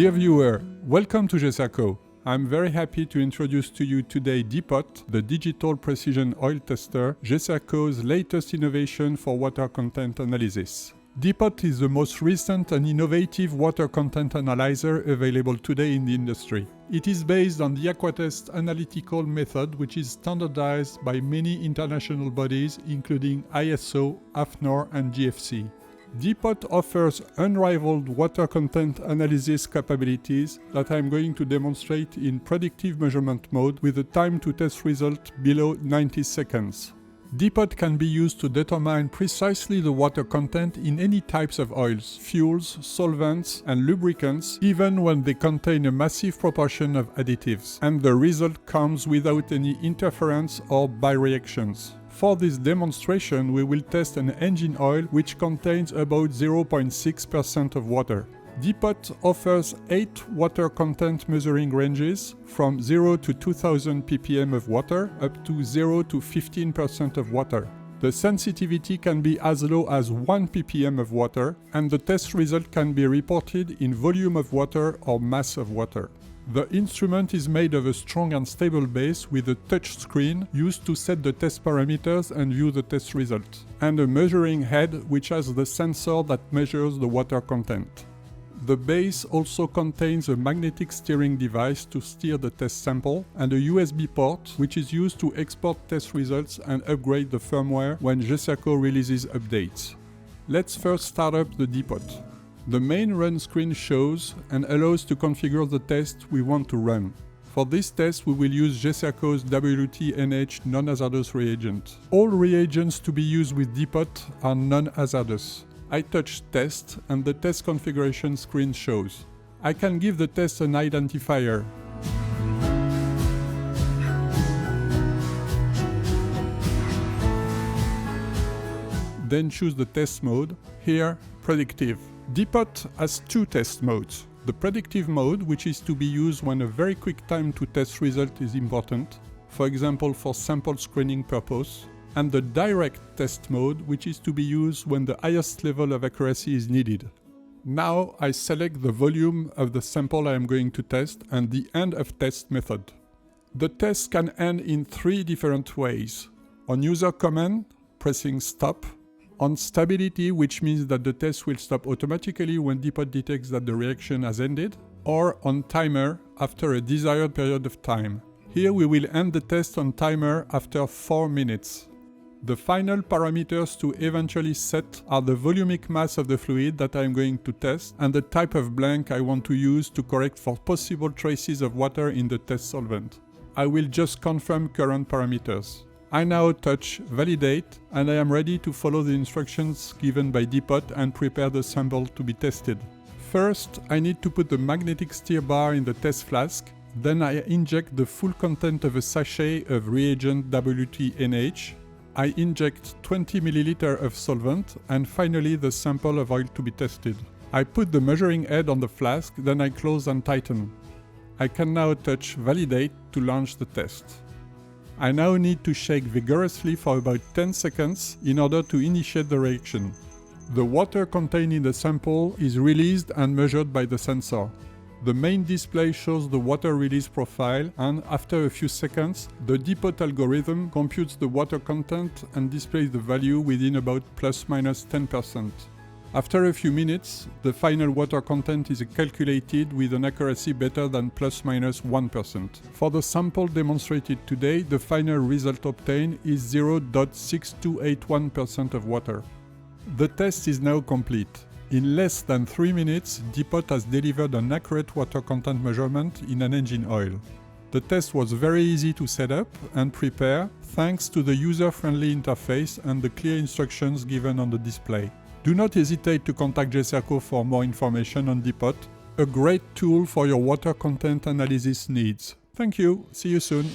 Dear viewer, welcome to Geserco. I'm very happy to introduce to you today DPOT, the Digital Precision Oil Tester, Geserco's latest innovation for water content analysis. DPOT is the most recent and innovative water content analyzer available today in the industry. It is based on the Aquatest analytical method, which is standardized by many international bodies including ISO, AFNOR and GFC. DPOT offers unrivaled water content analysis capabilities that I'm going to demonstrate in predictive measurement mode with a time to test result below 90 seconds. DPOT can be used to determine precisely the water content in any types of oils, fuels, solvents and lubricants, even when they contain a massive proportion of additives, and the result comes without any interference or bioreactions. For this demonstration, we will test an engine oil which contains about 0.6% of water. DPOT offers 8 water content measuring ranges from 0 to 2000 ppm of water up to 0 to 15% of water. The sensitivity can be as low as 1 ppm of water, and the test result can be reported in volume of water or mass of water. The instrument is made of a strong and stable base with a touch screen used to set the test parameters and view the test result, and a measuring head which has the sensor that measures the water content. The base also contains a magnetic steering device to steer the test sample and a USB port which is used to export test results and upgrade the firmware when Geserco releases updates. Let's first start up the DPOT. The main run screen shows and allows to configure the test we want to run. For this test we will use Geserco's WT-NH non-hazardous reagent. All reagents to be used with DPOT are non-hazardous. I touch test and the test configuration screen shows. I can give the test an identifier. Then choose the test mode, here predictive. DPOT has 2 test modes. The predictive mode, which is to be used when a very quick time to test result is important, for example for sample screening purpose, and the direct test mode, which is to be used when the highest level of accuracy is needed. Now I select the volume of the sample I am going to test and the end of test method. The test can end in 3 different ways: on user command, pressing stop; on stability, which means that the test will stop automatically when DPOT detects that the reaction has ended; or on timer after a desired period of time. Here we will end the test on timer after 4 minutes. The final parameters to eventually set are the volumic mass of the fluid that I am going to test and the type of blank I want to use to correct for possible traces of water in the test solvent. I will just confirm current parameters. I now touch validate and I am ready to follow the instructions given by DPOT and prepare the sample to be tested. First, I need to put the magnetic steer bar in the test flask. Then I inject the full content of a sachet of reagent WT-NH. I inject 20 ml of solvent and finally the sample of oil to be tested. I put the measuring head on the flask, then I close and tighten. I can now touch validate to launch the test. I now need to shake vigorously for about 10 seconds in order to initiate the reaction. The water contained in the sample is released and measured by the sensor. The main display shows the water release profile, and after a few seconds, the DPOT algorithm computes the water content and displays the value within about ±10%. After a few minutes, the final water content is calculated with an accuracy better than ±1%. For the sample demonstrated today, the final result obtained is 0.6281% of water. The test is now complete. In less than 3 minutes, DPOT has delivered an accurate water content measurement in an engine oil. The test was very easy to set up and prepare thanks to the user-friendly interface and the clear instructions given on the display. Do not hesitate to contact Geserco for more information on DPOT, a great tool for your water content analysis needs. Thank you, see you soon.